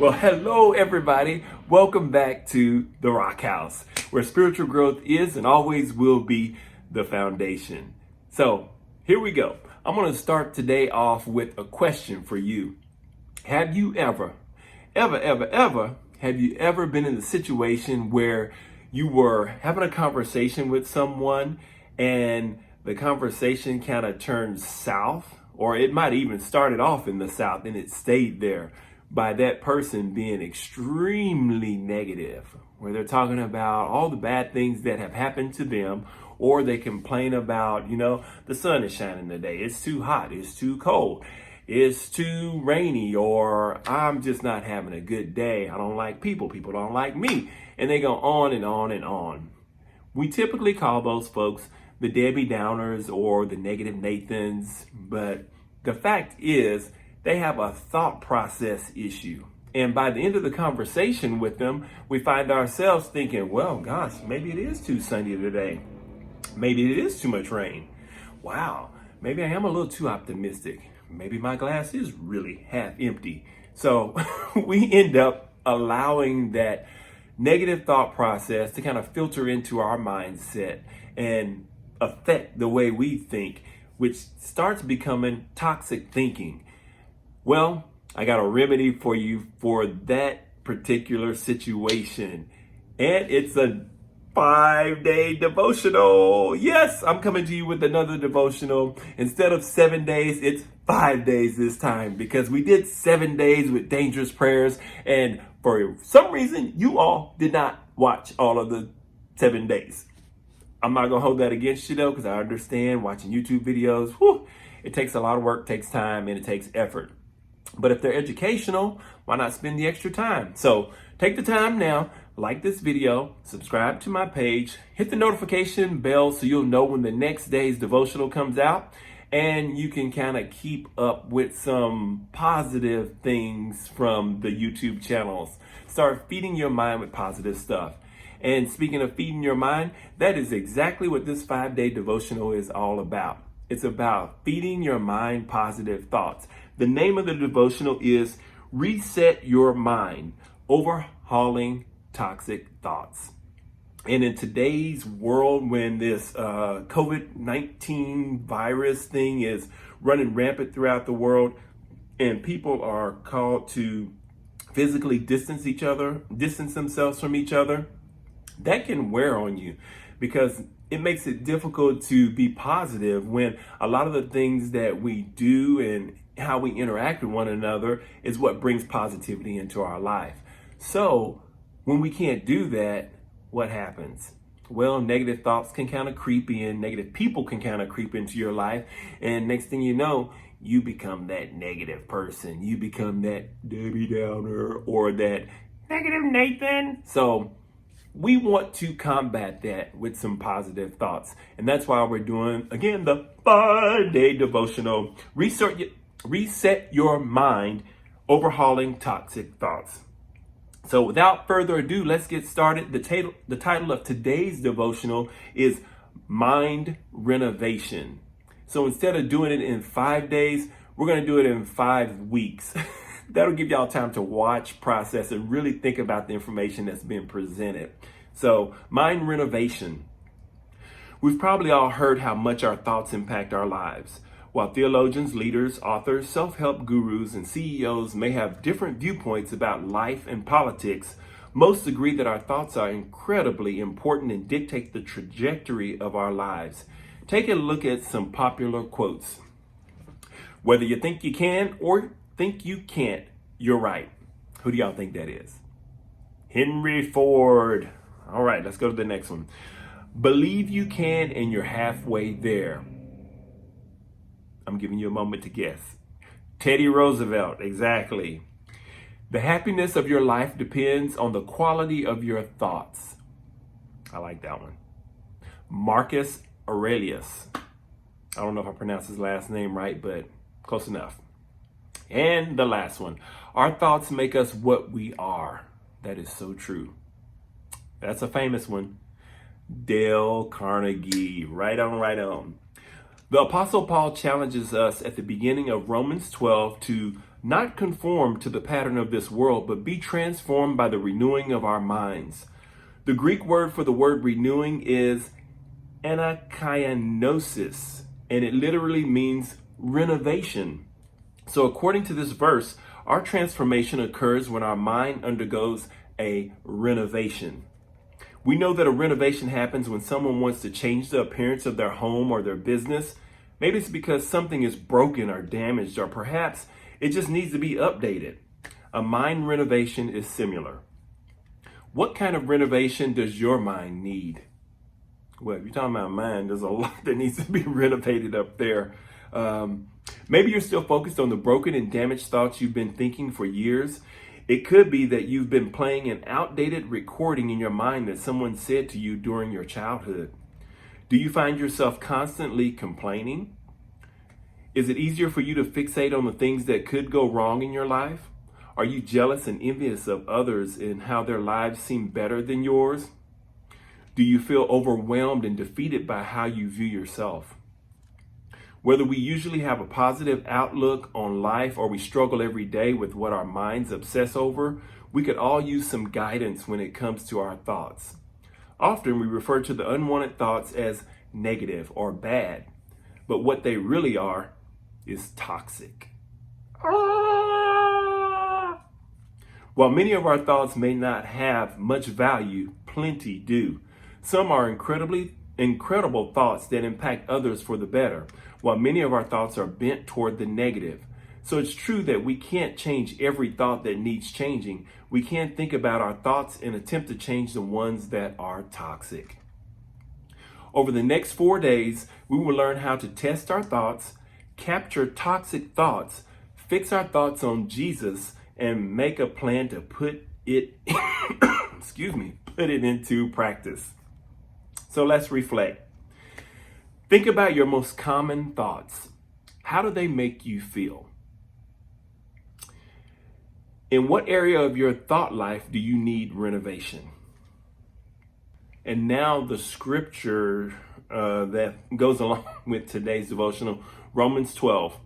Well, hello everybody. Welcome back to the Rock House, where spiritual growth is and always will be the foundation. So here we go. I'm going to start today off with a question for you. Have you ever have you ever been in a situation where you were having a conversation with someone and the conversation kind of turned south, or it might even started off in the south and it stayed there by that person being extremely negative, where they're talking about all the bad things that have happened to them, or they complain about, the sun is shining today, it's too hot, it's too cold, it's too rainy, or I'm just not having a good day, I don't like people don't like me, and they go on and on and on. We typically call those folks the Debbie Downers or the negative Nathans, but the fact is they have a thought process issue. And by the end of the conversation with them, we find ourselves thinking, well, gosh, maybe it is too sunny today. Maybe it is too much rain. Wow, maybe I am a little too optimistic. Maybe my glass is really half empty. So we end up allowing that negative thought process to kind of filter into our mindset and affect the way we think, which starts becoming toxic thinking. Well, I got a remedy for you for that particular situation. And it's a 5-day devotional. Yes, I'm coming to you with another devotional. Instead of 7 days, it's 5 days this time, because we did 7 days with dangerous prayers. And for some reason, you all did not watch all of the 7 days. I'm not going to hold that against you though, because I understand watching YouTube videos, it takes a lot of work, takes time, and it takes effort. But if they're educational, why not spend the extra time? So take the time now, like this video, subscribe to my page, hit the notification bell so you'll know when the next day's devotional comes out, and you can kind of keep up with some positive things from the YouTube channels. Start feeding your mind with positive stuff. And speaking of feeding your mind, that is exactly what this 5-day devotional is all about. It's about feeding your mind positive thoughts. The name of the devotional is Reset Your Mind, Overhauling Toxic Thoughts. And in today's world, when this COVID-19 virus thing is running rampant throughout the world, and people are called to physically distance themselves from each other, that can wear on you, because it makes it difficult to be positive when a lot of the things that we do and how we interact with one another is what brings positivity into our life. So when we can't do that, what happens? Well, negative thoughts can kind of creep in, negative people can kind of creep into your life, and next thing you know, you become that negative person. You become that Debbie Downer or that negative Nathan. So we want to combat that with some positive thoughts. And that's why we're doing, again, the 5-day devotional, Reset Your Mind, Overhauling Toxic Thoughts. So without further ado, let's get started. The title of today's devotional is Mind Renovation. So instead of doing it in 5 days, we're going to do it in 5 weeks. That'll give y'all time to watch, process, and really think about the information that's been presented. So, mind renovation. We've probably all heard how much our thoughts impact our lives. While theologians, leaders, authors, self-help gurus, and CEOs may have different viewpoints about life and politics, most agree that our thoughts are incredibly important and dictate the trajectory of our lives. Take a look at some popular quotes. Whether you think you can or think you can't, you're right. Who do y'all think that is? Henry Ford. All right, let's go to the next one. Believe you can and you're halfway there. I'm giving you a moment to guess. Teddy Roosevelt, exactly. The happiness of your life depends on the quality of your thoughts. I like that one. Marcus Aurelius. I don't know if I pronounced his last name right, but close enough. And the last one. Our thoughts make us what we are. That is so true. That's a famous one. Dale Carnegie. Right on, right on. The Apostle Paul challenges us at the beginning of Romans 12 to not conform to the pattern of this world, but be transformed by the renewing of our minds. The Greek word for the word renewing is anakainosis, and it literally means renovation. So according to this verse, our transformation occurs when our mind undergoes a renovation. We know that a renovation happens when someone wants to change the appearance of their home or their business. Maybe it's because something is broken or damaged, or perhaps it just needs to be updated. A mind renovation is similar. What kind of renovation does your mind need? Well, if you're talking about mind, there's a lot that needs to be renovated up there. Maybe you're still focused on the broken and damaged thoughts you've been thinking for years. It could be that you've been playing an outdated recording in your mind that someone said to you during your childhood. Do you find yourself constantly complaining? Is it easier for you to fixate on the things that could go wrong in your life? Are you jealous and envious of others and how their lives seem better than yours? Do you feel overwhelmed and defeated by how you view yourself? Whether we usually have a positive outlook on life or we struggle every day with what our minds obsess over, we could all use some guidance when it comes to our thoughts. Often we refer to the unwanted thoughts as negative or bad, but what they really are is toxic. While many of our thoughts may not have much value, plenty do. Some are incredible thoughts that impact others for the better, while many of our thoughts are bent toward the negative. So it's true that we can't change every thought that needs changing. We can think about our thoughts and attempt to change the ones that are toxic. Over the next 4 days, we will learn how to test our thoughts, capture toxic thoughts, fix our thoughts on Jesus, and make a plan to put it into practice. So let's reflect. Think about your most common thoughts. How do they make you feel? In what area of your thought life do you need renovation? And now the scripture that goes along with today's devotional, Romans 12.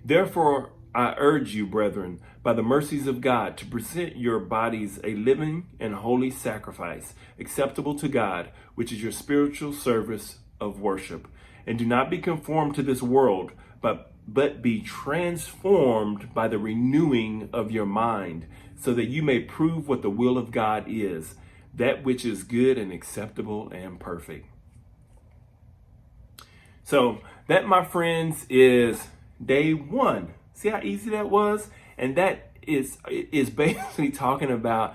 Therefore, I urge you, brethren, by the mercies of God, to present your bodies a living and holy sacrifice, acceptable to God, which is your spiritual service of worship. And do not be conformed to this world, but be transformed by the renewing of your mind, so that you may prove what the will of God is, that which is good and acceptable and perfect. So that, my friends, is day 1. See how easy that was? And that is basically talking about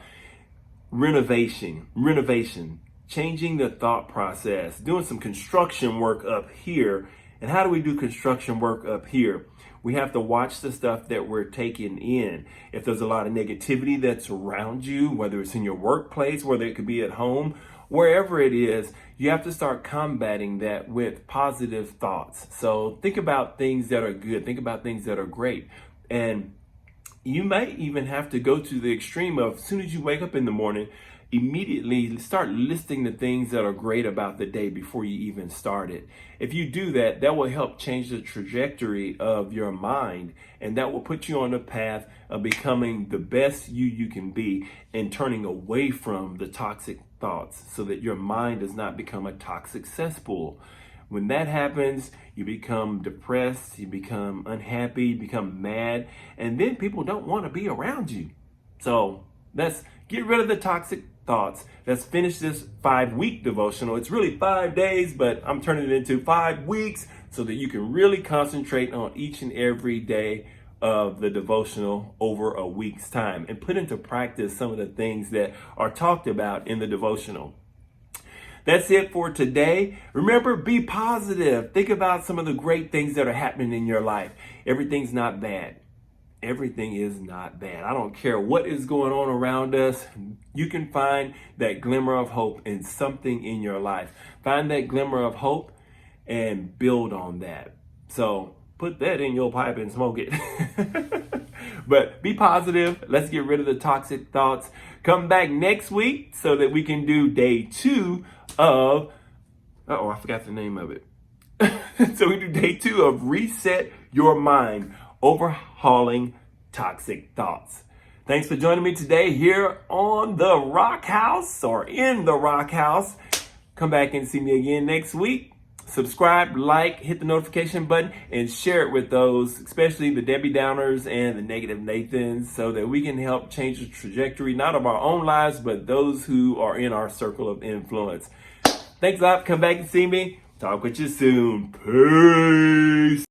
renovation, changing the thought process, doing some construction work up here. And how do we do construction work up here? We have to watch the stuff that we're taking in. If there's a lot of negativity that's around you, whether it's in your workplace, whether it could be at home, wherever it is, you have to start combating that with positive thoughts. So think about things that are good. Think about things that are great. And you may even have to go to the extreme of, as soon as you wake up in the morning, immediately start listing the things that are great about the day before you even start it. If you do that, that will help change the trajectory of your mind, and that will put you on the path of becoming the best you can be and turning away from the toxic thoughts so that your mind does not become a toxic cesspool. When that happens, you become depressed, you become unhappy, you become mad, and then people don't want to be around you. So let's get rid of the toxic thoughts. Let's finish this 5-week devotional. It's really 5 days, but I'm turning it into 5 weeks so that you can really concentrate on each and every day of the devotional over a week's time and put into practice some of the things that are talked about in the devotional. That's it for today. Remember, be positive. Think about some of the great things that are happening in your life. Everything's not bad. Everything is not bad. I don't care what is going on around us. You can find that glimmer of hope in something in your life. Find that glimmer of hope and build on that. So put that in your pipe and smoke it. But be positive. Let's get rid of the toxic thoughts. Come back next week so that we can do day 2 of, I forgot the name of it. So we do day 2 of Reset Your Mind, Overhauling toxic thoughts. Thanks for joining me today here on the Rock House or in the Rock House. Come back and see me again next week. Subscribe, like, hit the notification button, and share it with those, especially the Debbie Downers and the Negative Nathans, so that we can help change the trajectory, not of our own lives, but those who are in our circle of influence. Thanks a lot. Come back and see me. Talk with you soon. Peace.